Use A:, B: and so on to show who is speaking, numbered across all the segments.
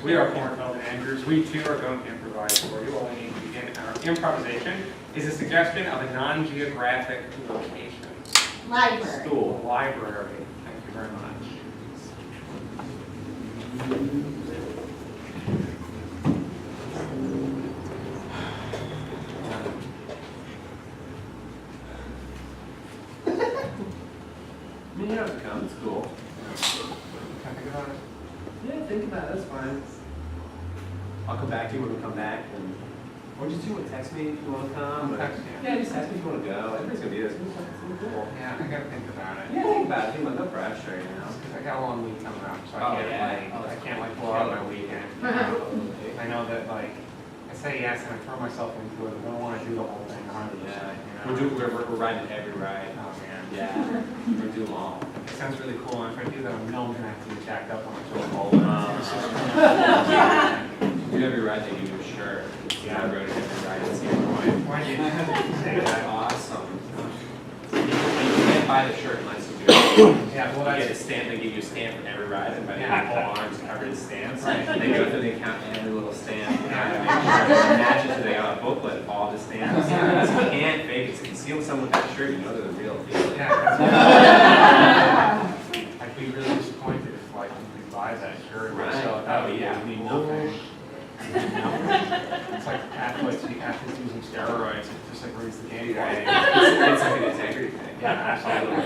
A: We are Kornfeld and Andrews. We too are going to improvise for you. All we need to begin our improvisation is a suggestion of a non-geographic location.
B: Library.
A: School, library. Thank you very much.
C: You don't have to come, it's cool.
A: Can I think about it?
C: Yeah, think about it, that's fine. I'll come back to you when we come back, or just you want to text me if you want to come.
A: Text you.
C: Yeah, just text me if you want to go. Everybody's going to be there. It's going to be cool.
A: Yeah, I gotta think about it.
C: Yeah, think about it. Think about no pressure, you know.
A: Because I got a long week coming up, so
C: Oh,
A: I can't
C: yeah.
A: I can't like blow out my weekend. I know that like I say yes and I throw myself into it. I don't want to do the whole thing 100%.
C: Yeah.
A: You know?
C: We're riding every ride.
A: Oh man.
C: Yeah. We're doing them all.
A: It sounds really cool, and if I do that, I know I'm gonna have to be jacked up on my shoulder.
C: Do every ride, they give you a shirt.
A: Yeah.
C: I rode every ride at Sierra Point.
A: Why did you say that?
C: Awesome. You can't buy the shirt unless you do it.
A: Yeah, well
C: You get a
A: that's
C: stamp, they give you a stamp for every ride, and by the end,
A: Yeah.
C: whole arm's covered in stamps.
A: Right.
C: They go through the account and every little stamp. You know, to make sure it matches, so they got a booklet of all the stamps.
A: Yeah.
C: So you can't fake it. So if you see someone with that shirt, you know they're the real deal.
A: yeah. I'd be really disappointed if like you could buy that shirt.
C: Right.
A: So
C: Oh, yeah.
A: you need nothing. It's like athletes using steroids. It just like ruins the game.
C: It's like an integrity thing.
A: Yeah, absolutely.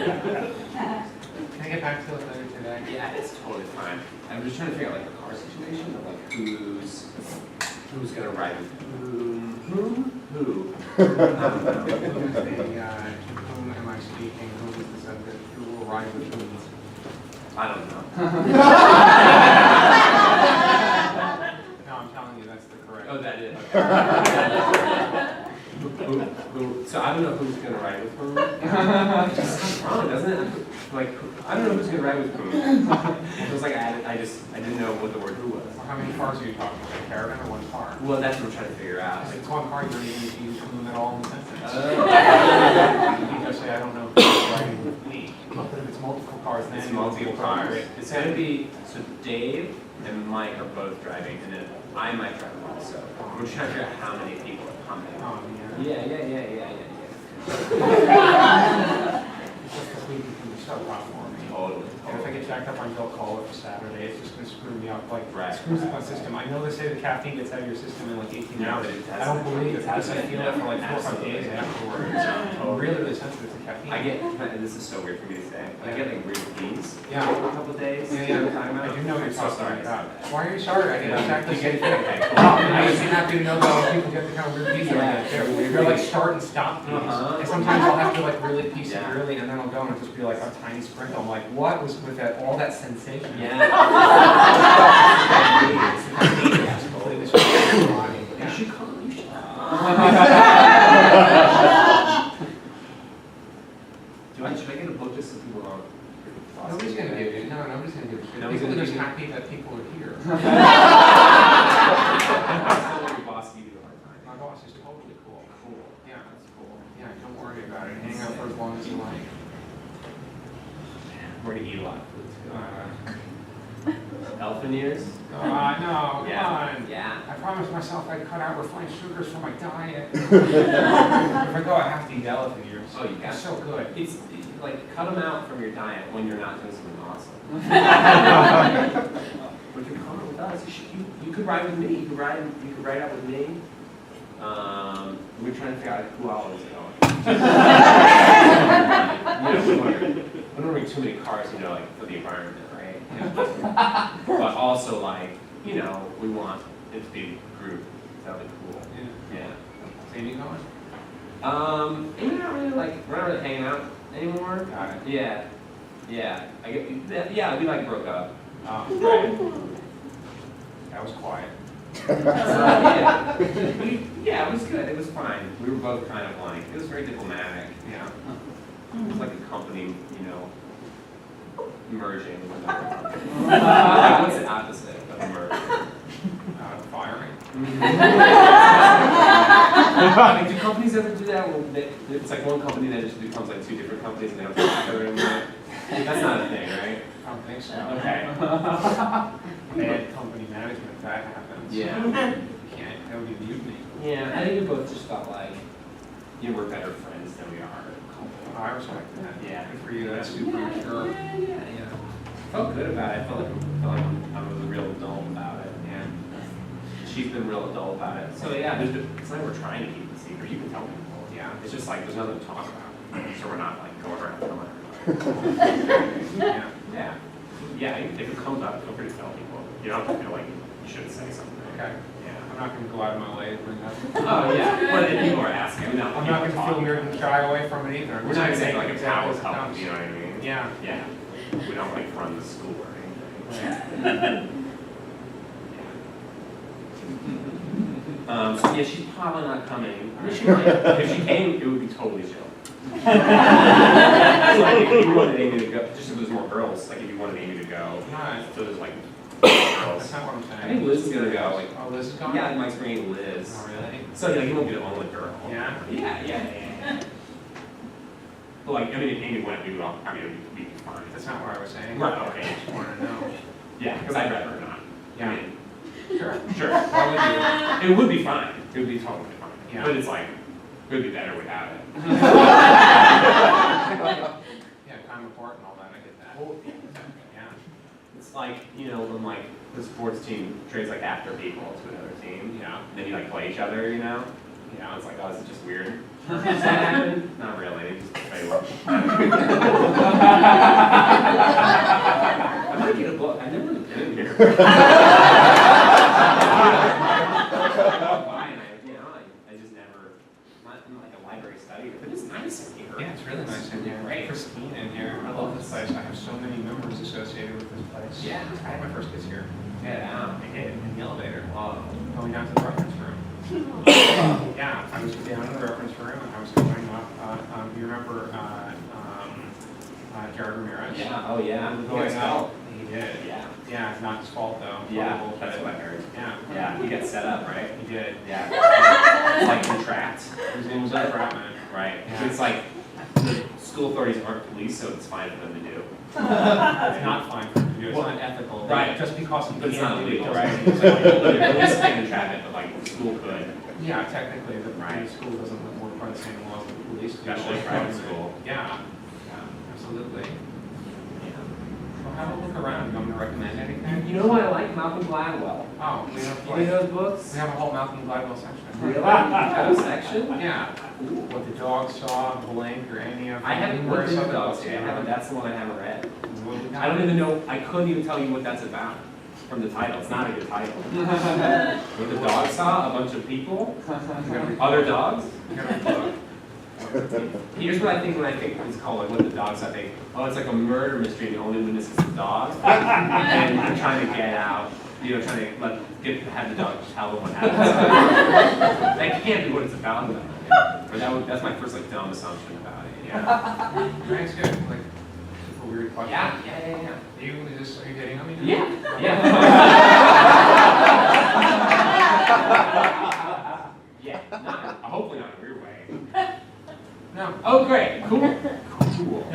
A: Can I get back to it later today?
C: Yeah, it's totally fine. I'm just trying to figure out like the car situation of like who's gonna ride with whom? Who? I don't know.
A: Whom am I speaking? Who is the subject? Who will ride with whom?
C: I don't know.
A: No, I'm telling you, that's the correct.
C: Oh, that is. So I don't know who's gonna ride with whom. It just sounds wrong, doesn't it? Like I don't know who's gonna ride with whom. It was like I didn't know what the word who was.
A: Well, how many cars are you talking about? A caravan or one car?
C: Well, that's what I'm trying to figure out.
A: If it's one car, you don't even need to use whom at all in the sentence. You just say, I don't know who's riding with me. But if it's multiple cars, then
C: It's
A: it will be
C: multiple cars.
A: appropriate.
C: It's gonna be so Dave and Mike are both driving, and then I might drive also. We're just trying to figure out how many people are coming.
A: Oh,
C: Yeah.
A: It's just because we can be so rough for me.
C: Totally.
A: And if I get jacked up on Bill Cola for Saturday, it's just going to screw me up. Like,
C: Right.
A: it screws up my system. I know they say the caffeine gets out of your system in like 18
C: No,
A: hours.
C: but it
A: I don't believe it because I feel it for like 4 or 5
C: Absolutely.
A: days afterwards. I'm really, really sensitive to caffeine.
C: I get, and this is so weird for me to say, I get like weird peas
A: Yeah.
C: for a couple of days.
A: Yeah,
C: You know what I'm talking
A: I
C: about?
A: do know what
C: I'm
A: you're
C: so
A: talking
C: sorry
A: about.
C: that.
A: Why are you sorry? I get exactly the
C: You
A: same
C: get
A: thing.
C: it.
A: I used to happy to know that when people get the kind of weird peas
C: Yeah.
A: like that. They're like start and stop peas.
C: Uh-huh.
A: And sometimes I'll have to like really pee
C: Yeah.
A: severely and then I'll go and it'll just be like a tiny sprinkle. I'm like, what was with that, all that sensation?
C: Yeah.
A: It's completely destroying my body.
C: You
A: Yeah.
C: should come. You should come. Should I get a book just so people don't?
A: Nobody's gonna give you, no, nobody's gonna give you shit.
C: Nobody's
A: People are
C: gonna
A: just
C: give you-
A: happy that people are here.
C: Your boss give you a hard time.
A: My boss is totally cool.
C: Cool.
A: Yeah.
C: That's cool.
A: Yeah, don't worry about it. Hang out for as long as you like.
C: We're gonna eat a lot of food too. Elephant ears?
A: No, come
C: Yeah.
A: on.
C: Yeah.
A: I promised myself I'd cut out refined sugars from my diet. If I go, I have to eat elephant ears.
C: Oh, you got
A: They're so good.
C: It's like cut them out from your diet when you're not doing something awesome. But if you're coming with us, you could ride with me. You could ride out with me. We're trying to figure out who all is going. We don't bring too many cars, like for the environment, right?
A: Yeah.
C: But also like, we want it to be a group. That'd be cool.
A: Yeah.
C: Yeah.
A: Is Amy going?
C: We're not really hanging out anymore.
A: Got it.
C: Yeah. We like broke up.
A: Oh,
C: Right.
A: that was quiet.
C: Yeah, it was good. It was fine. We were both kind of like, it was very diplomatic.
A: Yeah.
C: It was like a company, merging with another company. What's the opposite of a merger?
A: Firing.
C: Do companies ever do that? It's like one company that just becomes like two different companies and they don't talk to each other anymore. That's not a thing, right?
A: I don't think so.
C: Okay.
A: Bad company management, if that happens.
C: Yeah.
A: You can't, that would be mutiny.
C: Yeah, I think we both just felt like, you know, we're better friends than we are.
A: Oh, I respect that.
C: Yeah.
A: Good for you, that's super mature.
C: Yeah. Felt good about it. I felt like I was a real adult about it. And she's been real adult about it. So yeah, it's like we're trying to keep it secret. You can tell people. Yeah. It's just like there's nothing to talk about. So we're not like going around telling everybody. Yeah. Yeah. Yeah, if it comes up, feel free to tell people. You don't have to feel like you shouldn't say something.
A: Okay.
C: Yeah.
A: I'm not going to go out of my way to bring that.
C: Oh yeah. But if people are asking,
A: I'm not going to feel weird and shy away from it either.
C: We're not gonna say like a
A: examples
C: power
A: of
C: couple,
A: times.
C: you know what I mean?
A: Yeah.
C: Yeah. We don't like run the school or anything. So yeah, she's probably not coming. I mean, she might. If she came, it would be totally chill. Like if you wanted Amy to go, just if there's more girls, like if you wanted Amy to go,
A: Nice.
C: so there's like
A: That's
C: girls.
A: not what I'm saying.
C: I think Liz is gonna go. Like,
A: Oh, Liz is going?
C: yeah, Mike's bringing Liz.
A: Oh, really?
C: So like, you won't be the only girl.
A: Yeah?
C: Yeah. But like, I mean, if Amy went, we would all, I mean, we'd be fine.
A: That's not what I was saying.
C: Right,
A: I
C: okay.
A: just want to know.
C: Yeah, because I'd rather not.
A: Yeah.
C: I mean,
A: Sure.
C: sure.
A: Why would you?
C: It would be fine. It would be totally fine.
A: Yeah.
C: But it's like, it would be better without it.
A: Yeah, time apart and all that, I get that. Yeah.
C: It's like, you know, when like the sports team trades like after people to another team,
A: Yeah.
C: and then you like play each other, you know?
A: Yeah.
C: It's like, oh, this is just weird. Does that happen? Not really. They just play well. I might get a book. I've never really been here. I just never, not in like a library study, but it's nice in here.
A: Yeah, it's really nice in here.
C: Great.
A: Pristine in here. I love this place. I have so many memories associated with this place.
C: Yeah.
A: I had my first kiss here.
C: Yeah.
A: I did, in the elevator.
C: Oh.
A: Going down to the reference room. Yeah, I was down in the reference room and I was going up, you remember, Jared Ramirez?
C: Yeah. Oh yeah.
A: We were going up. He did.
C: Yeah.
A: Yeah, it's not his fault though.
C: Yeah.
A: Bullshit.
C: That's what I heard.
A: Yeah.
C: Yeah. You get set up, right?
A: He did.
C: Yeah. It's like entrapped.
A: His name was Entrapment.
C: Right.
A: Yeah.
C: It's like the school authorities aren't police, so it's fine for them to do.
A: It's not fine for him to do, it's
C: Well,
A: not ethical.
C: right.
A: Just because he
C: But it's
A: can't
C: not
A: do it
C: illegal,
A: doesn't
C: right?
A: mean it's
C: So like,
A: illegal.
C: the police can't entrap it, but like the school could.
A: Yeah, technically, the school doesn't work by the same laws that the police do.
C: Especially private school.
A: Yeah, absolutely. Well, have a look around. You want me to recommend anything?
C: You know what I like? Malcolm Gladwell.
A: Oh, we have
C: You read
A: like,
C: those books?
A: we have a whole Malcolm Gladwell section.
C: Really? That section?
A: Yeah. What the Dog Saw, Blink, or any of.
C: I haven't
A: numerous
C: looked into
A: other
C: those
A: books
C: yet.
A: you have.
C: That's the one I haven't read.
A: What
C: I don't even know, I couldn't even tell you what that's about from the title. It's not a good title. What the dog saw, a bunch of people, other dogs.
A: You gotta look.
C: Here's what I think when I think it's called, like what the dogs, I think, oh, it's like a murder mystery and the only witness is the dog. And I'm trying to get out, you know, trying to have the dog tell them what happened. That can't be what it's about though. Or that's my first like dumb assumption about it.
A: Yeah. Thanks, good. Like, super weird question.
C: Yeah.
A: Are you hitting on me?
C: Yeah. Yeah, hopefully not in a weird way.
A: No.
C: Oh, great, cool.
A: No,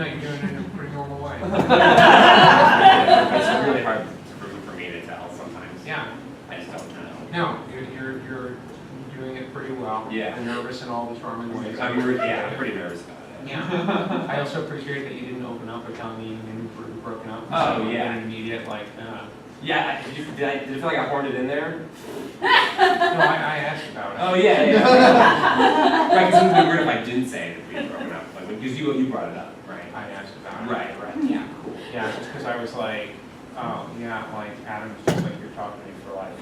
A: you're doing it in a pretty normal way.
C: It's really hard for me to tell sometimes.
A: Yeah.
C: I just don't know.
A: No, you're doing it pretty well.
C: Yeah.
A: You're nervous in all the charming ways.
C: I'm pretty nervous about it.
A: Yeah. I also appreciate that you didn't open up by telling me you were broken up.
C: Oh,
A: So
C: yeah.
A: An immediate, like,
C: Yeah, did it feel like I horned it in there?
A: No, I asked about it.
C: Oh, yeah. Right, because it would be weird if I didn't say that we had broken up. Like, because you brought it up, right?
A: I asked about it.
C: Right, yeah, cool.
A: Yeah, just because I was like, oh, yeah, like, Adam's just like, you're talking to me for like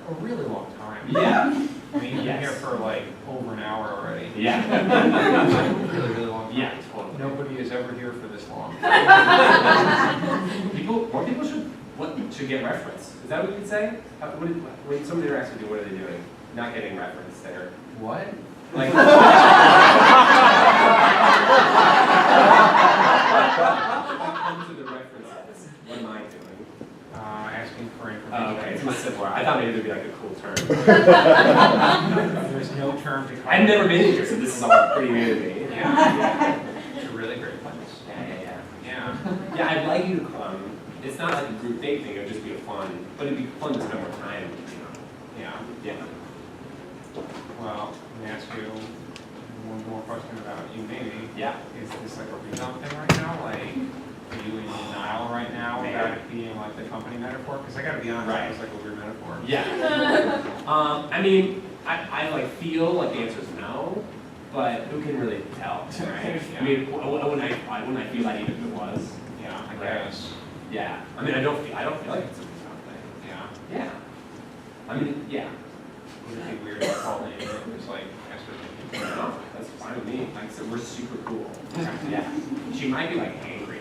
A: a really long time.
C: Yeah.
A: I mean, you've been
C: Yes.
A: here for like over an hour already.
C: Yeah.
A: It's like a really, really long time.
C: Yeah, totally.
A: Nobody is ever here for this long.
C: More people should get reference. Is that what you'd say? When somebody interacts with you, what are they doing? Not getting reference. They're
A: What?
C: like. Come to the references. What am I doing?
A: Asking for information.
C: Oh, okay, it's much simpler. I thought maybe there'd be like a cool term.
A: There's no term to call
C: I've
A: it.
C: never been here, so this is all pretty new to me.
A: Yeah. It's a really great place.
C: Yeah.
A: Yeah.
C: Yeah, I'd like you to come. It's not like a group date thing, it would just be a fun, but it'd be fun to spend more time, you know.
A: Yeah.
C: Yeah.
A: Well, let me ask you one more question about you, maybe.
C: Yeah.
A: Is this like a rebound thing right now? Like, are you in denial right now about it being like the company metaphor? Because I gotta be honest,
C: Right.
A: it was like a weird metaphor.
C: Yeah. I mean, I like feel like the answer is no, but who can really tell, right?
A: Yeah.
C: I mean, wouldn't I feel that even if it was?
A: Yeah, I
C: Right.
A: guess.
C: Yeah. I mean, I don't feel like it's a rebound thing.
A: Yeah.
C: Yeah. I mean, yeah.
A: Would it be weird if I called in and it was like estrogen?
C: No, that's fine with me. Like I said, we're super cool. Yeah. She might be like angry.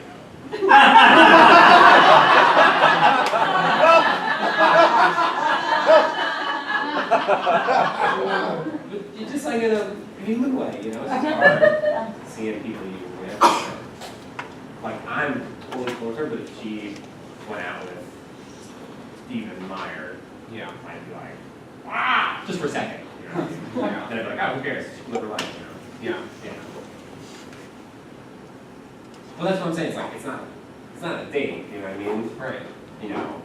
C: But you just like in a human way, you know? It's just hard seeing people you with. Like I'm totally cool with her, but if she went out with Stephen Meyer,
A: Yeah.
C: I'd be like, ah, just for a second. You know?
A: Yeah.
C: Then I'd be like, oh, who cares? Live her life, you know?
A: Yeah.
C: Yeah. Well, that's what I'm saying. It's like it's not a date. You know what I mean?
A: Right.
C: You know,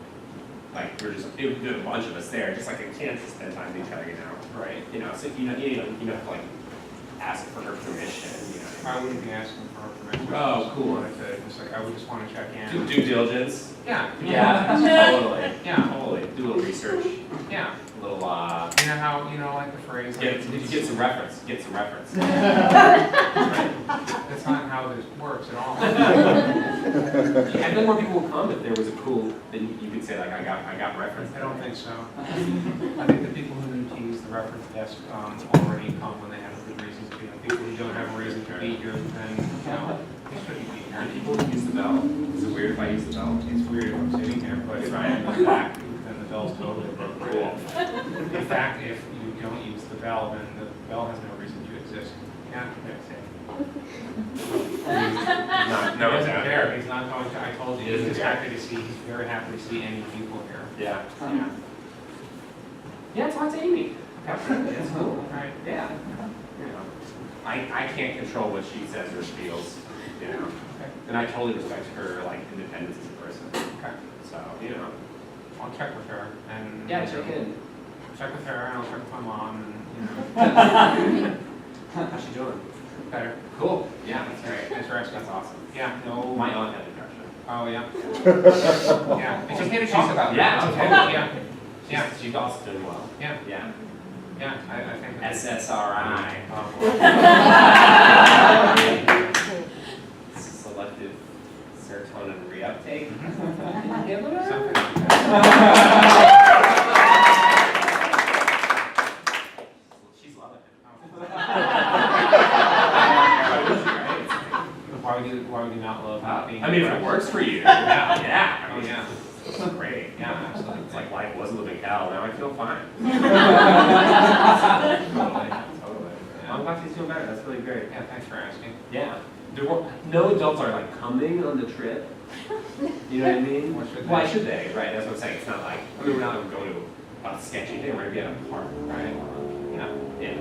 C: like we're just it was a bunch of us there, just like a chance to spend time with each other. You know?
A: Right.
C: You know, so you have to like ask for her permission. You know?
A: I wouldn't be asking for her permission.
C: Oh, cool.
A: I wanted to just like I would just want to check in.
C: Do due diligence.
A: Yeah.
C: Yeah, totally.
A: Yeah.
C: Totally. Do a little research.
A: Yeah.
C: A little
A: You know how like the phrase. Like,
C: did you get some reference? Get some reference.
A: Right. That's not how this works at all.
C: I think more people will come if there was a cool. Then you could say like I got reference.
A: I don't think so. I think the people who need to use the reference desk already come when they have a good reason to be. Like people who don't have a reason to be here, then they shouldn't be here.
C: And people who use the bell. Is it weird if I use the bell?
A: It's weird if I'm sitting here, but if I am in the back, then the bell's totally appropriate. In fact, if you don't use the bell, then the bell has no reason to exist. Yeah, that's it.
C: No,
A: He
C: it's
A: doesn't
C: not
A: care.
C: there.
A: He's not going to. I told you. He's just happy to see. He's very happy to see any people here.
C: Yeah.
A: Yeah.
C: Yeah, talk to Amy. That's cool.
A: Right.
C: Yeah. You know, I can't control what she says or feels. You know,
A: Okay.
C: and I totally respect her like independence as a person.
A: Okay.
C: So you know.
A: I'll check with her and.
C: Yeah, check in.
A: Check with her and I'll check with my mom and
C: How's she doing?
A: better.
C: Cool. Yeah,
A: That's right. That's right.
C: That's awesome.
A: Yeah. No.
C: My aunt had depression.
A: Oh yeah. Yeah. It's okay to talk about
C: Yeah,
A: that. It's okay.
C: totally.
A: Yeah. Yeah.
C: She's also doing well.
A: Yeah.
C: Yeah.
A: Yeah. I think.
C: SSRI.
A: Oh,
C: Selective serotonin reuptake.
A: boy. Something like that.
C: She's loving it.
A: Why would you not love not being?
C: I mean, if it
A: depressed?
C: works for you.
A: Yeah.
C: Yeah.
A: Oh yeah.
C: It's great.
A: Yeah. Absolutely.
C: It's like life was living hell. Now I feel fine.
A: Totally.
C: Totally. I'm glad she's doing better. That's really great.
A: Yeah. Thanks for asking.
C: Yeah. No adults are like coming on the trip. You know what I mean?
A: Why should they?
C: Why should they? Right. That's what I'm saying. It's not like we're not going to a sketchy thing. We're gonna be at a park, right? Yeah. Yeah.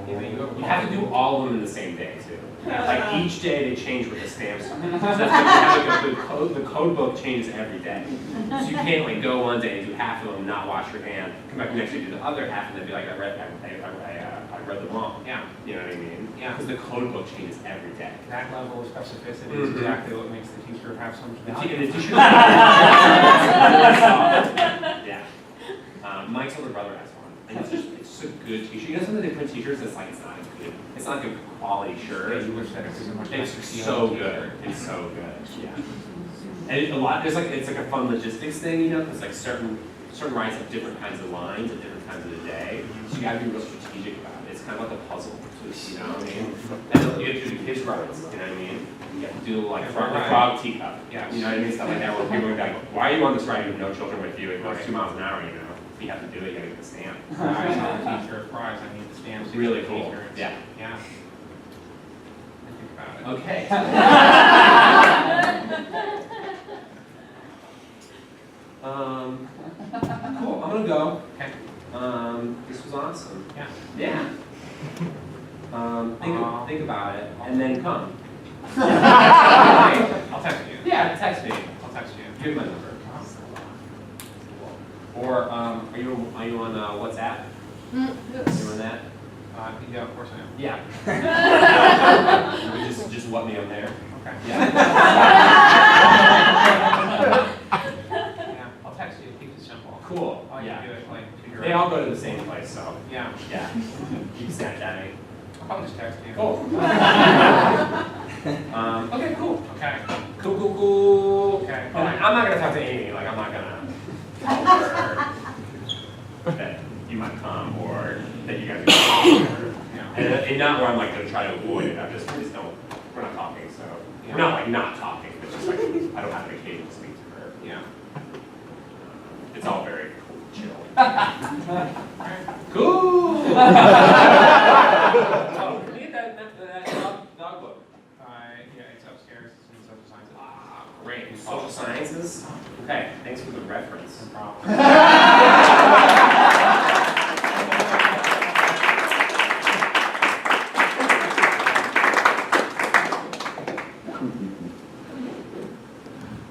C: You have to do all of them in the same day too. Like each day they change with the stamps. So that's why you have like the code book changes every day. So you can't like go one day and do half of them, not wash your hand, come back the next day do the other half, and then be like, I read them all.
A: Yeah.
C: You know what I mean?
A: Yeah.
C: Because the code book changes every day.
A: That level of specificity is exactly what makes the teacher have so much value.
C: Yeah. Mike's older brother has one, and it's a good t-shirt. You know, some of the different t-shirts, it's not good quality shirt.
A: You wish that it was a much
C: It's
A: nicer
C: so
A: feeling
C: good.
A: t-shirt.
C: It's so good. Yeah. And it's like a fun logistics thing, you know, because like certain rides have different kinds of lines at different times of the day, so you gotta be real strategic about it. It's kind of like a puzzle, you know what I mean? And then you have to do kids rides, you know what I mean? You have to do like the frog teacup,
A: Yes.
C: you know what I mean? Stuff like that, where people are like, why are you on this ride? You have no children with you. It goes
A: Right.
C: 2 miles an hour, you know. If you have to do it, you gotta get the stamp.
A: I saw the teacher of prize. I need the stamps.
C: Really cool. Yeah.
A: Yeah. I think about it.
C: Okay. Cool. I'm gonna go.
A: Okay.
C: This was awesome.
A: Yeah.
C: Yeah. Think about it and then come.
A: I'll text you.
C: Yeah, text me.
A: I'll text you.
C: You have my number. Or are you on WhatsApp? Are you on that?
A: Yeah, of course I am.
C: Yeah. just what me on there.
A: Okay.
C: Yeah.
A: Yeah, I'll text you. Keep it simple.
C: Cool.
A: All you
C: Yeah.
A: do is like figure
C: They
A: out.
C: all go to the same place, so
A: Yeah.
C: yeah. You can Snapchat me.
A: I'll just text you.
C: Cool. Okay, cool.
A: Okay.
C: Cool.
A: Okay.
C: And I'm not gonna talk to Amy. Like I'm not gonna tell her that you might come or that you guys are going.
A: Yeah.
C: And not where I'm like gonna try to avoid it. I'm just, we just don't. We're not talking, so we're not like not talking. It's just like I don't have an occasion to speak to her.
A: Yeah.
C: It's all very chill. Cool. Oh, can we get that dog book?
A: Yeah, it's upstairs. It's in social science.
C: Great. Social sciences. Okay. Thanks for the reference.
A: No problem.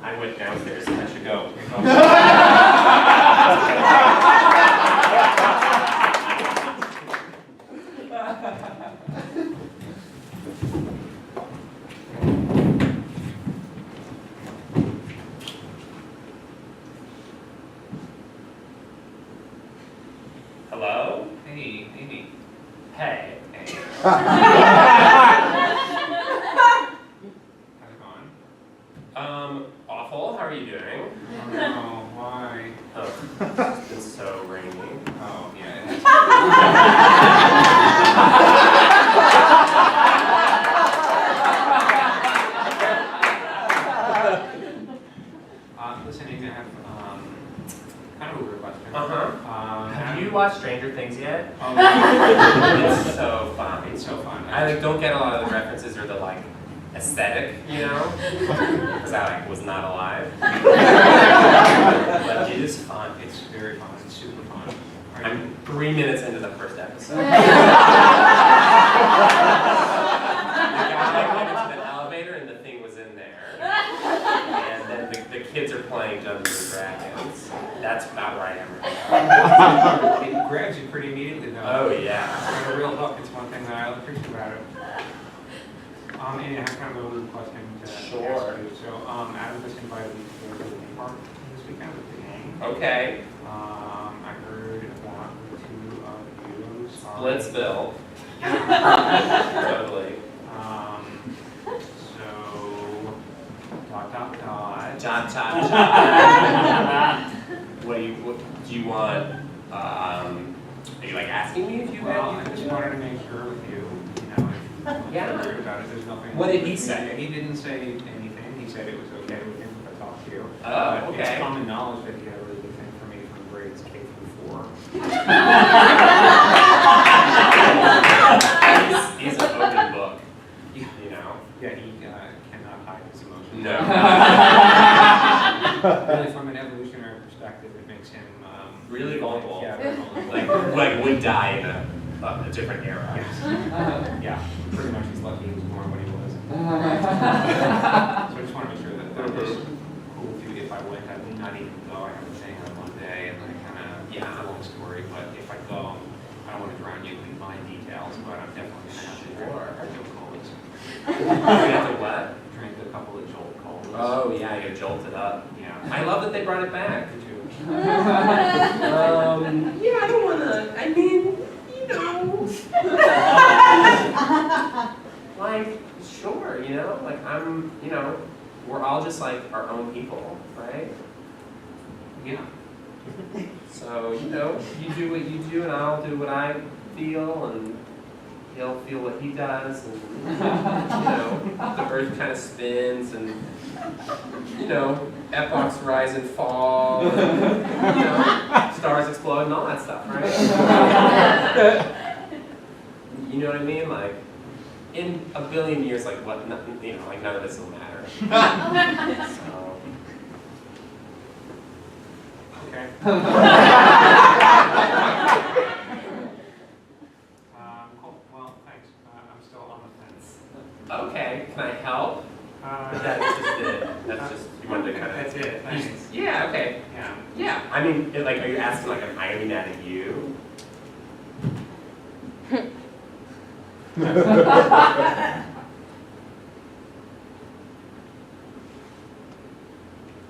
C: I went downstairs. I should go. Hello?
A: Hey, Amy.
C: Hey.
A: How's it going?
C: Awful. How are you doing?
A: Oh, why?
C: Oh, it's been so rainy.
A: Oh, yeah. Listen, Amy, I have kind of a weird question.
C: Have you watched Stranger Things yet?
A: Oh,
C: It's so fun.
A: it's so fun.
C: I like, don't get a lot of the references or the like aesthetic, you know, because I like was not alive. But it is fun.
A: It's very fun. It's super fun.
C: I'm 3 minutes into the first episode. The guy went into the elevator and the thing was in there, and then the kids are playing Dungeons and Dragons. That's about where I am right now.
A: It grabs you pretty immediately, though.
C: Oh yeah.
A: It's a real hook. It's one thing that I appreciate about it. Amy, I have kind of a little question to
C: Sure.
A: ask you. So, Adam just invited me to go to the theme park this weekend with the gang.
C: Okay.
A: I heard about the two of you.
C: Splitsville. Totally.
A: So, dot, dot, dot.
C: Cha cha cha. What do you want? Are you like asking me if you
A: Well, I
C: had?
A: just wanted to make sure with you, know, if
C: Yeah.
A: you're worried about it, there's nothing.
C: What did he say?
A: He didn't say anything. He said it was okay with him if I talked to you.
C: Oh,
A: But
C: okay.
A: It's common knowledge that he had a really good thing for me from grades K through 4.
C: He's an open book. You know.
A: Yeah, he cannot hide his emotions.
C: No.
A: Really, from an evolutionary perspective, it makes him
C: Really vulnerable.
A: Yeah, very vulnerable.
C: Like would die in a different era.
A: Yes. Yeah, pretty much he's lucky he was born when he was. So I just want to make sure that that was cool with you if I went. I would not even go. I have a thing on Monday and then kind of, it's a long story, but if I go, I don't want to drown you in my details, but I'm definitely going to have to drink a Jolt Colas.
C: You have to what?
A: Drink a couple of Jolt Colas.
C: Oh yeah, you get jolted up.
A: Yeah.
C: I love that they brought it back.
A: Me too.
C: Yeah, I don't wanna. I mean, you know. Like, sure, you know, like we're all just like our own people, right?
A: Yeah.
C: So, you know, you do what you do and I'll do what I feel and he'll feel what he does and, you know, the earth kind of spins and, you know, epochs rise and fall and, you know, stars explode and all that stuff, right? You know what I mean? Like, in a billion years, like what, you know, like none of this will matter. So.
A: Okay. Cool. Well, thanks. I'm still on the fence.
C: Okay, can I help? But that's just it. That's just, you wanted to kind of.
A: That's it, thanks.
C: Yeah, okay.
A: Yeah.
C: Yeah, I mean, like, are you asking, like, am I gonna be mad at you?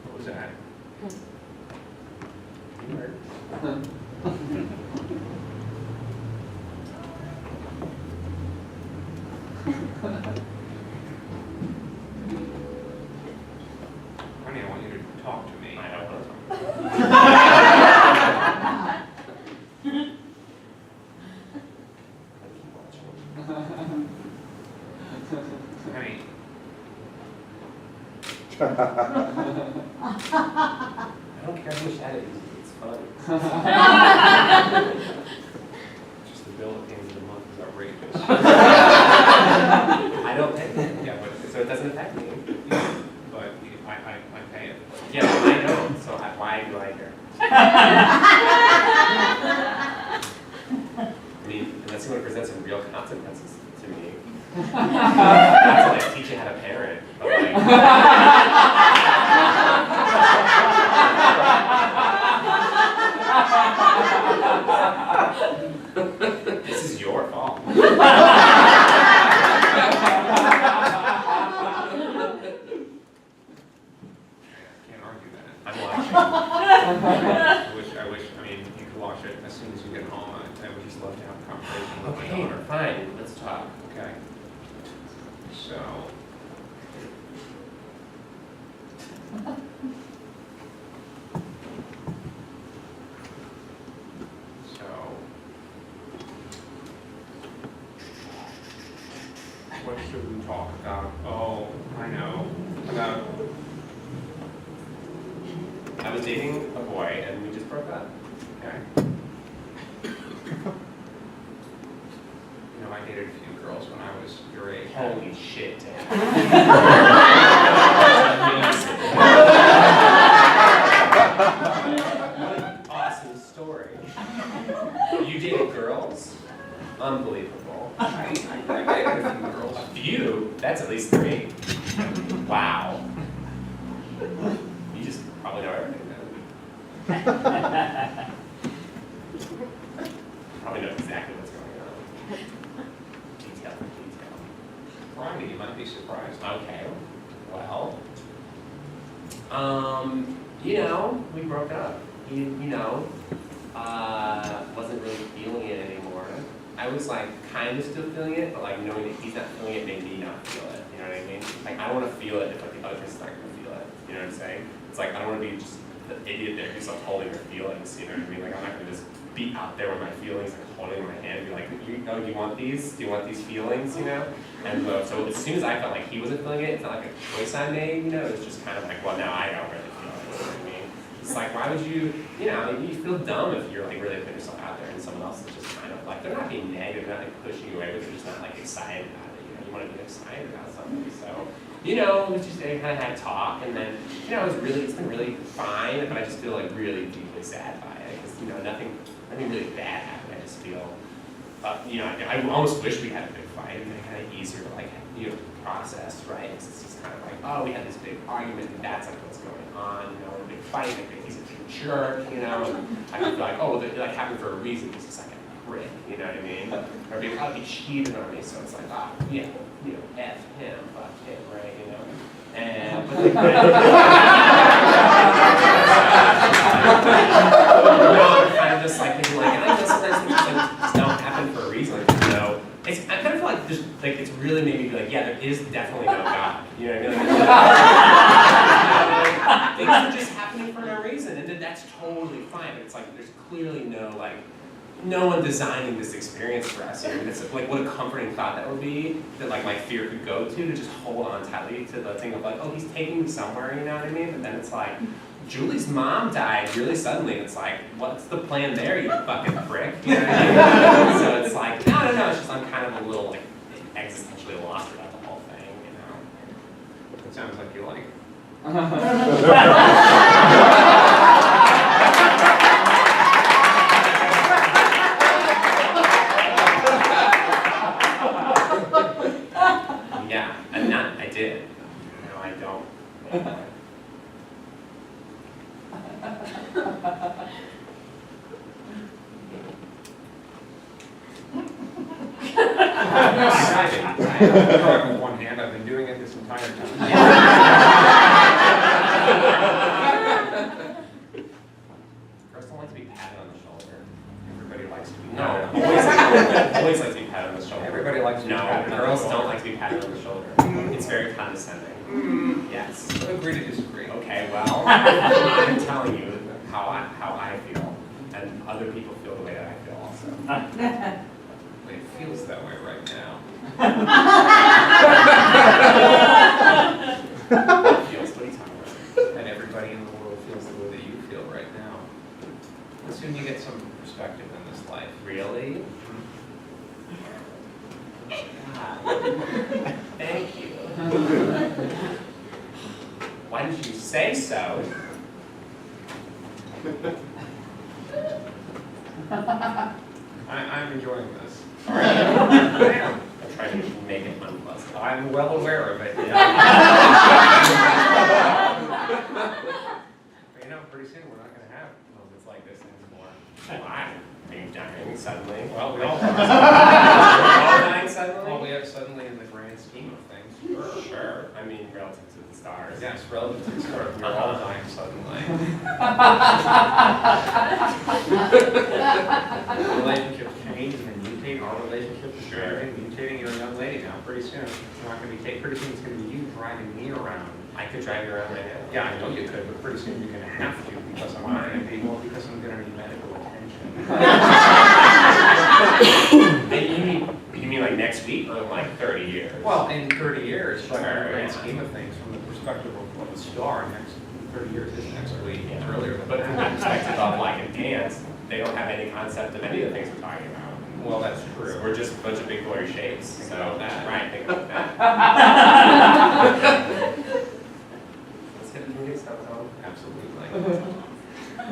A: What was that? Honey, I want you to talk to me.
C: I don't know.
A: Honey,
C: I don't care how much that is, it's fun.
A: just the bill at the end of the month is outrageous.
C: I don't pay it,
A: Yeah,
C: so it doesn't affect me.
A: but I pay it.
C: Yeah, I don't, so why do I care? I mean, unless you want to present some real consequences to me. That's like teach you how to parent, but like. This is your fault.
A: Can't argue that.
C: I'm watching.
A: I mean, you could watch it as soon as you get home. I would just love to have a conversation with my
C: Okay,
A: daughter.
C: fine, let's talk.
A: Okay. So. What should we talk about? Oh, I know. About.
C: I was dating a boy and we just broke up.
A: Okay. You know, I dated a few girls when I was your age.
C: Holy shit, Dan. What an awesome story. You dated girls? Unbelievable.
A: I dated a few girls.
C: A few? That's at least 3. Wow. You just probably know everything then. Probably know exactly what's going on. Detail for detail.
A: Friday, you might be surprised.
C: Okay. Well, you know, we broke up. Wasn't really feeling it anymore. I was like kind of still feeling it, but like knowing that he's not feeling it made me not feel it. You know what I mean? Like I don't want to feel it if like the other person's not going to feel it. You know what I'm saying? It's like I don't want to be just the idiot there who's like holding your feelings. You know what I mean? Like I'm not going to just be out there with my feelings, like holding in my hand, and be like, do you want these? Do you want these feelings? You know? And so as soon as I felt like he wasn't feeling it, it's not like a choice I made. You know? It was just kind of like, well, now I don't really feel it. You know what I mean? It's like, why would you? You know, you feel dumb if you're like really putting yourself out there, and someone else is just kind of like they're not being negative, they're not like pushing you away, but they're just not like excited about it. You know, you want to be excited about something. So, you know, we just kind of had a talk, and then you know, it's been really fine, but I just feel like really deeply sad by it because you know, nothing really bad happened. I just feel, you know, I almost wish we had a big fight. It'd be kind of easier to like you know process, right? It's just kind of like, oh, we had this big argument, and that's like what's going on. You know, a big fight, like he's a jerk, you know. And I feel like, oh, it like happened for a reason. He's just like a prick, you know what I mean? Or maybe he cheated on me, so it's like, ah, yeah, you know, F him, fuck him, right? You know. And but like, I'm kind of just like thinking like, and I guess sometimes things just, like, just don't happen for a reason. Like, you know, I kind of feel like there's like it's really made me be like, yeah, there is definitely no God. You know what I mean? Things are just happening for no reason, and then that's totally fine. But it's like there's clearly no one designing this experience for us. And it's like what a comforting thought that would be that like my fear could go to just hold on tightly to the thing of like, oh, he's taking me somewhere, you know what I mean? But then it's like, Julie's mom died really suddenly, and it's like, what's the plan there, you fucking prick? You know what I mean? So it's like, no, it's just I'm kind of a little like existentially lost about the whole thing, you know?
A: It sounds like you like.
C: Yeah, and that I did. You know,
A: I have with one hand. I've been doing it this entire time.
C: Girls don't like to be patted on the shoulder.
A: Everybody likes to be.
C: No, boys like to be patted on the shoulder.
A: Everybody likes to be patted on the
C: girls
A: shoulder.
C: don't like to be patted on the shoulder. It's very condescending. Yes.
A: Agree to disagree.
C: Okay, well, I'm telling you how I feel, and other people feel the way that I feel also.
A: It feels that way right now.
C: It feels, what are you talking about?
A: And everybody in the world feels the way that you feel right now. Soon you get some perspective in this life.
C: Really? God. Thank you. Why didn't you say so?
A: I'm enjoying this.
C: I am. I'm trying to make it unpleasant.
A: I'm well aware of it. But you know, pretty soon we're not going to have moments like this anymore.
C: Why? Are you dying suddenly?
A: Well, we all
C: We're all dying suddenly?
A: Well, we have suddenly in the grand scheme of things.
C: Sure. I mean, relative to the stars.
A: Yes, relative to the start, we're all dying suddenly. Relationships change and then mutate. Our relationship is changing, mutating. You're a young lady now. Pretty soon, it's not going to be pretty soon it's going to be you driving me around.
C: I could drive you around right now.
A: Yeah, I know you could, but pretty soon you're going to have to because I'm not going to be, well, because I'm going to need medical attention.
C: You mean like next week or like 30 years?
A: Well, in 30 years, but in the
C: Sure,
A: grand
C: yeah.
A: scheme of things, from the perspective of a star, next 30 years is next week. It's
C: Yeah.
A: earlier than
C: But from the
A: that.
C: perspective of like an ant, they don't have any concept of any of the things we're talking about.
A: Well, that's true.
C: We're just a bunch of big blurry shapes.
A: Think
C: So,
A: about that.
C: Right, think about that. Let's get into new stuff, Tom.
A: Absolutely.
C: I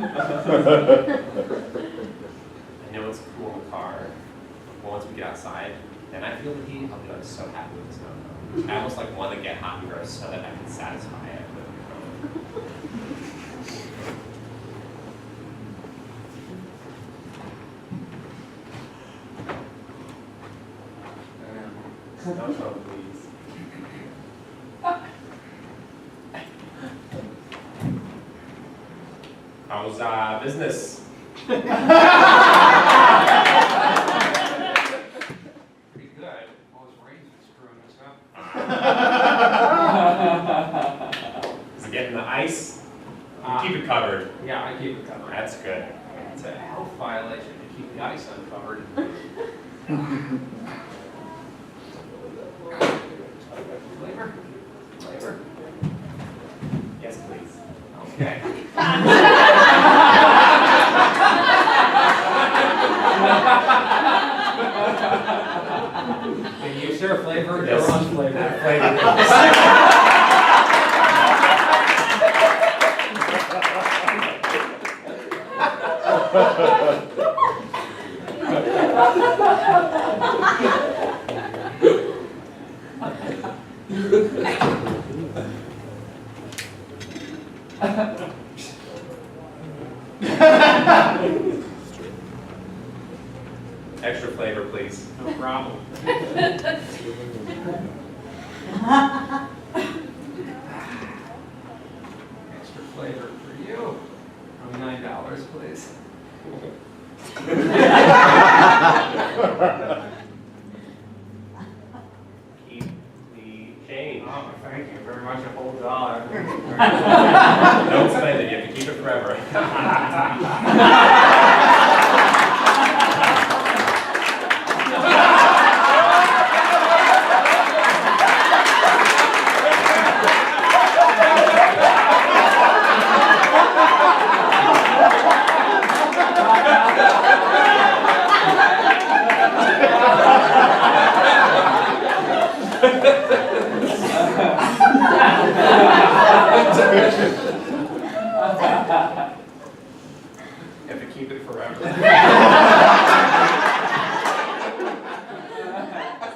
C: know it's cool in the car, but once we get outside, then I feel the heat. I'll be like so happy with the snow. I almost like want to get hot and gross so that I can satisfy it. Snow cone, please. How's business?
A: Pretty good. All this rain's been screwing us up.
C: Is it getting the ice? You keep it covered.
A: Yeah, I keep it covered.
C: That's good.
A: It's a health violation to keep the ice uncovered. Flavor? Flavor?
C: Yes, please.
A: Okay. Can you share flavor?
C: Yes.
A: Or unflavored?
C: Flavor. Extra flavor, please.
A: No problem. Extra flavor for you. $9, please.
C: Keep the change.
A: Oh, thank you very much. A whole dollar.
C: Don't spend it, you have to keep it forever. You have to keep it forever. That's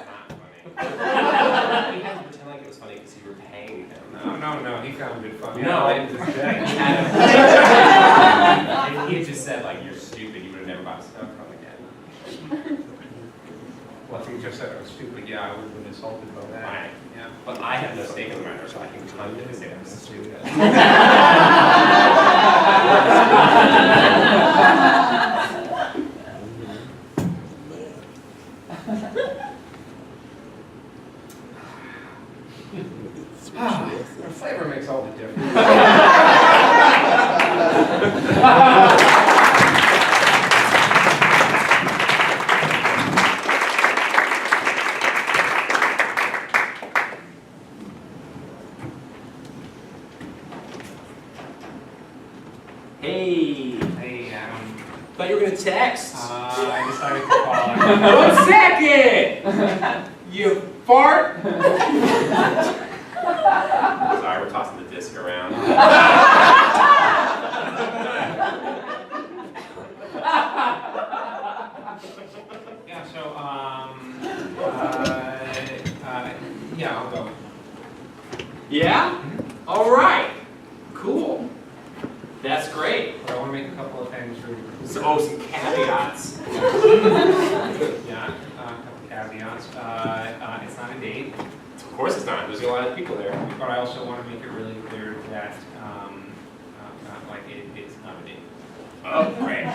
C: not funny. You have to pretend like it was funny because you were paying him.
A: No, he found it funny.
C: No,
A: I liked his day.
C: If he had just said, like, you're stupid, you would have never bought stuff from again.
A: Well, if he just said I was stupid, yeah, I would have been insulted by that.
C: Right.
A: Yeah.
C: But I have no stake in the matter, so I can come to say I'm stupid.
A: The flavor makes all the difference.
C: Hey,
A: Hey, Adam.
C: thought you were gonna text.
A: I decided to call.
C: 1 second! You fart? Sorry, we're tossing the disc around.
A: Yeah, so, yeah, I'll go.
C: Yeah? All right. Cool. That's great.
A: But I want to make a couple of things really
C: So, some caveats.
A: Yeah, a couple caveats. It's not a date,
C: Of course it's not. There's a lot of people there.
A: but I also want to make it really clear that, it's not a date.
C: Oh, great.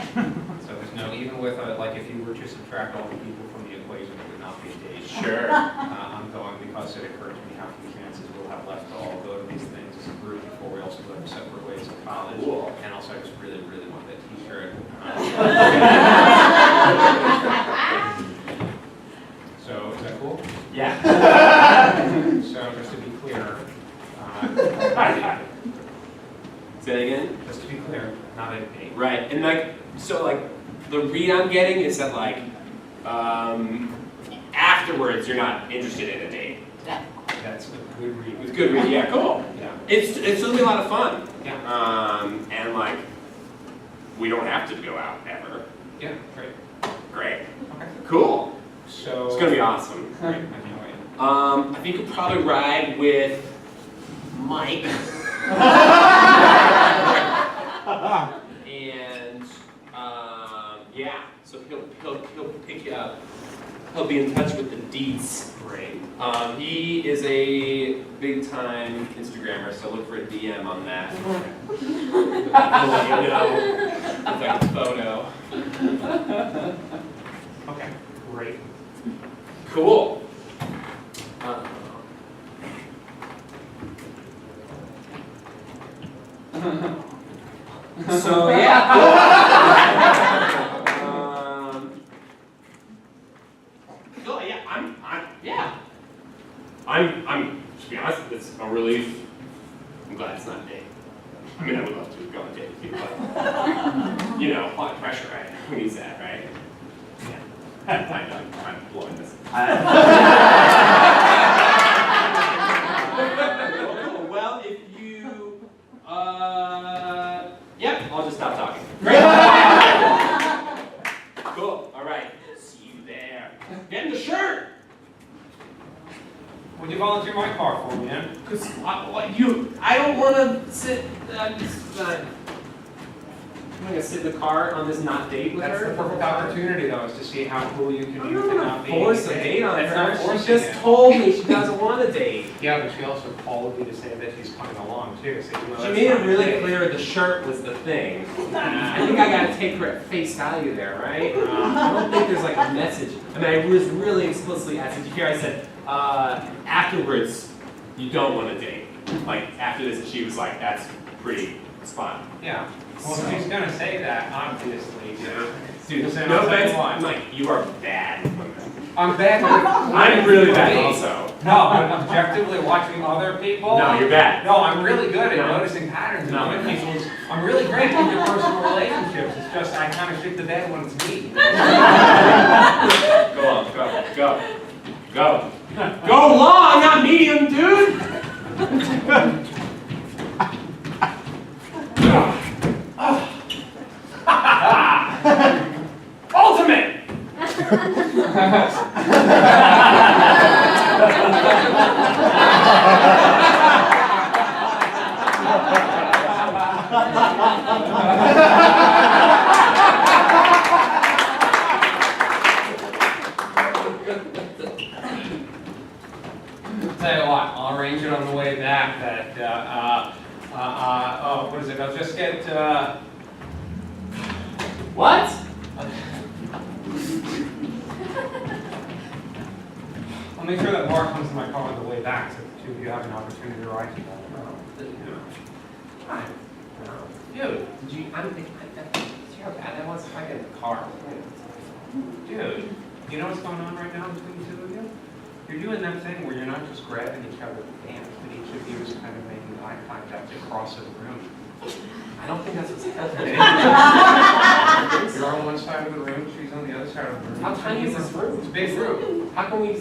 A: So there's no, even with, like, if you were to subtract all the people from the equation, it would not be a date.
C: Sure.
A: I'm going because it occurred to me how few chances we'll have left to all go to these things as a group before we also go to separate ways in college.
C: Cool.
A: And also, I just really, really want that T-shirt. So, is that cool?
C: Yeah.
A: So, just to be clear,
C: Say that again?
A: just to be clear, not a date.
C: Right. And like, so like, the read I'm getting is that like, afterwards you're not interested in a date.
A: That's a good read.
C: It's good read. Yeah. Cool.
A: Yeah.
C: It's gonna be a lot of fun.
A: Yeah.
C: And like, we don't have to go out ever.
A: Yeah, great.
C: Great.
A: Okay.
C: Cool.
A: So.
C: It's gonna be awesome.
A: Great, I can't wait.
C: I think you'll probably ride with Mike. And yeah, so he'll pick you up. He'll be in touch with the deets.
A: Great.
C: He is a big time Instagrammer, so look for a DM on that. I'll let you know if I get a photo.
A: Okay, great.
C: Cool. So yeah. Cool. Yeah. I'm. To be honest, it's a relief. I'm glad it's not a date. I mean, I would love to go on a date with you, but you know, a lot of pressure, right? Who needs that, right? Yeah. I'm blowing this. Well, if you, yep, I'll just stop talking. Great. Cool. All right. See you there. Get in the shirt.
A: Would you volunteer my car for me, man?
C: Cause I don't want to sit. I'm gonna sit in the car on this not date with
A: That's
C: her.
A: the perfect opportunity, though, is to see how cool you can
C: I'm
A: do to
C: not
A: not
C: gonna
A: be.
C: force a date on
A: That's
C: her.
A: not
C: She
A: forcing
C: just
A: it.
C: told me she doesn't want a date.
A: Yeah, but she also called me to say that she's coming along, too, so you know
C: She
A: that's
C: made
A: not
C: it
A: a
C: really
A: date.
C: clear the shirt was the thing. I think I gotta take her at face value there, right? I don't think there's like a message. I mean, I was really explicitly asked, did you hear I said, afterwards, you don't want to date. Like, after this, she was like, that's pretty spot.
A: Yeah. Well,
C: So-
A: she's gonna say that, obviously,
C: Dude,
A: Then
C: no
A: I'll tell you
C: offense,
A: why.
C: Mike, you are bad with women.
A: I'm bad with
C: I'm really bad
A: me.
C: also.
A: No, but objectively watching other people.
C: No, you're bad.
A: No, I'm really good at
C: No.
A: noticing patterns in
C: No.
A: other people's. I'm really great at interpersonal relationships. It's just I kind of shit the bed when it's me.
C: Go on, go. Go long, not medium, dude! Ultimate!
A: Tell you what, I'll arrange it on the way back that, oh, what is it, I'll just get,
C: What?
A: I'll make sure that Mark comes to my car on the way back, so the two of you have an opportunity to ride together.
C: Fine. Dude, did you, I don't think, see how bad that was? If I get in the car.
A: Dude, you know what's going on right now between the two of you? You're doing that thing where you're not just grabbing each other's hands, but each of you is kind of making eye contact across the room.
C: I don't think that's what's happening.
A: You're on one side of the room, she's on the other side of the room.
C: How tiny is this room?
A: It's a big room.
C: How can we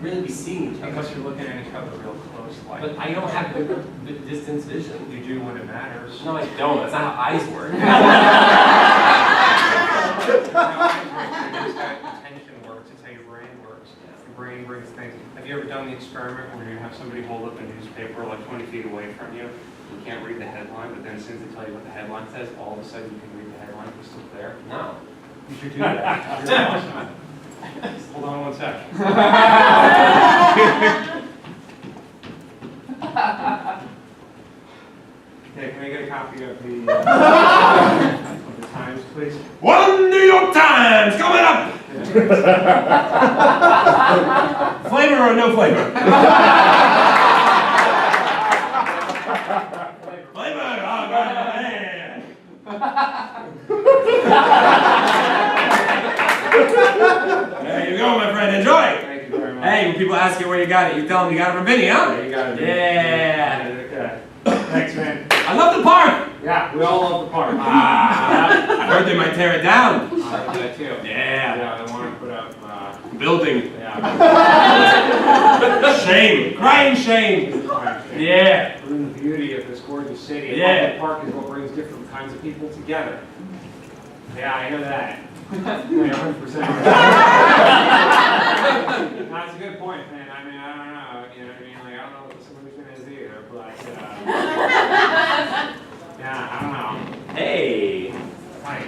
C: really be seeing each other?
A: Because you're looking at each other real close, like.
C: But I don't have good distance vision.
A: You do when it matters.
C: No, I don't. That's not how eyes work.
A: Attention works, it's how your brain works. Your brain brings things. Have you ever done the experiment where you have somebody hold up a newspaper like 20 feet away from you? You can't read the headline, but then as soon as they tell you what the headline says, all of a sudden you can read the headline crystal clear?
C: No.
A: You should do that. You're awesome. Hold on one sec. Okay, can I get a copy of the Times, please?
B: One New York Times coming up! Flavor or no flavor? Flavor! Oh, man. There you go, my friend. Enjoy!
A: Thank you very much.
B: Hey, when people ask you where you got it, you tell them you got it from Vinny, huh?
A: Yeah, you got it.
B: Yeah.
A: Okay. Thanks, man.
B: I love the park!
A: Yeah, we all love the park.
B: I heard they might tear it down.
A: I like that too.
B: Yeah.
A: Yeah, they want to put up,
B: Building.
A: yeah.
B: Shame. Crying shame. Yeah.
A: Ruin the beauty of this gorgeous city.
B: Yeah.
A: The park is what brings different kinds of people together. Yeah, I know that. Yeah, 100%. That's a good point, man. I mean, I don't know. You know what I mean? Like, I don't know what the solution is either, but, yeah, I don't know.
B: Hey.
A: Hi.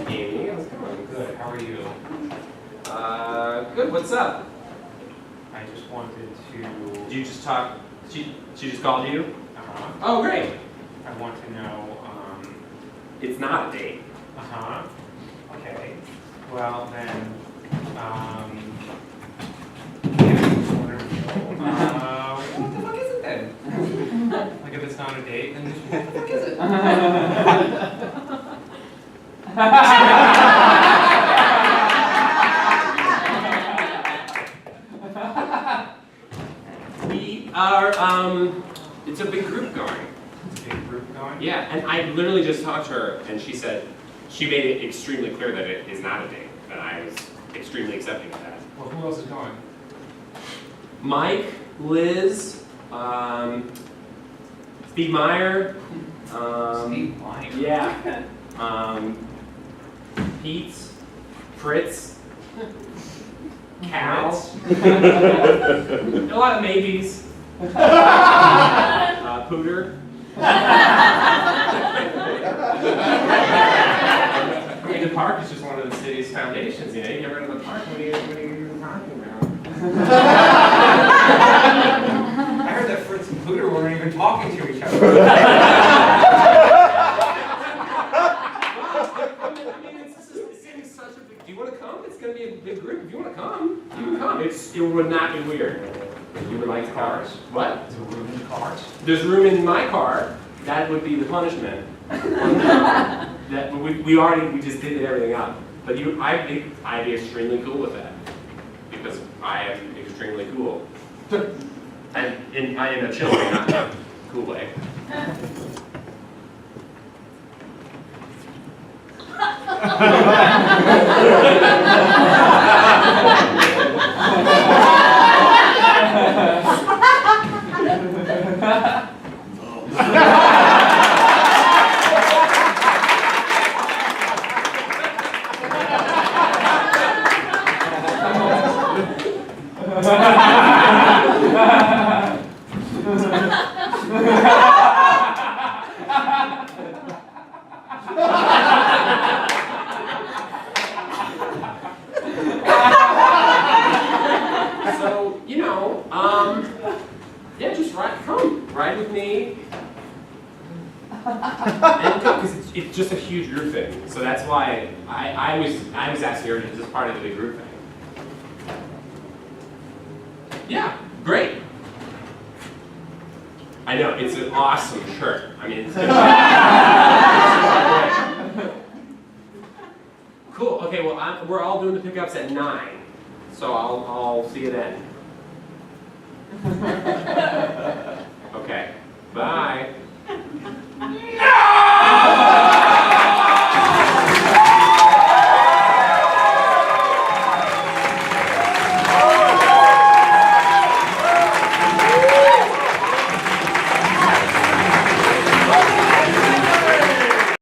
C: Amy, how's it going?
A: Good. How are you?
C: Good. What's up?
A: I just wanted to.
B: Did you just talk? She just called you?
C: Oh, great.
A: I want to know.
C: It's not a date.
A: Okay. Well then.
C: What the fuck is it then?
A: Like if it's not a date, then
C: What the fuck is it?
B: We are, it's a big group going.
A: it's a big group going.
B: Yeah, and I literally just talked to her, and she said, she made it extremely clear that it is not a date, that I was extremely accepting of that.
A: Well, who else is going?
B: Mike, Liz, Steve Meyer,
A: Steve Meyer.
B: yeah, Pete, Fritz, Cal, a lot of maybes, Pooter. I mean, the park is just one of the city's foundations, you know, you get rid of the park, what are you even talking about?
A: I heard that Fritz and Pluto weren't even talking to each other.
B: Do you want to come? It's going to be a big group. If you want to come, you can come. It would not be weird. You would like cars. What?
A: Is there room in the cars?
B: There's room in my car. That would be the punishment. That we just did everything up. But I'd be extremely cool with that because I am extremely cool, and in a chill way, not in a cool way. So, ride with me. Because it's just a huge group thing. So that's why I was asking her to just part of the big group thing. Yeah, great. I know, it's an awesome shirt. I mean, it's cool. Okay, well, we're all doing the pickups at 9, so I'll see you then.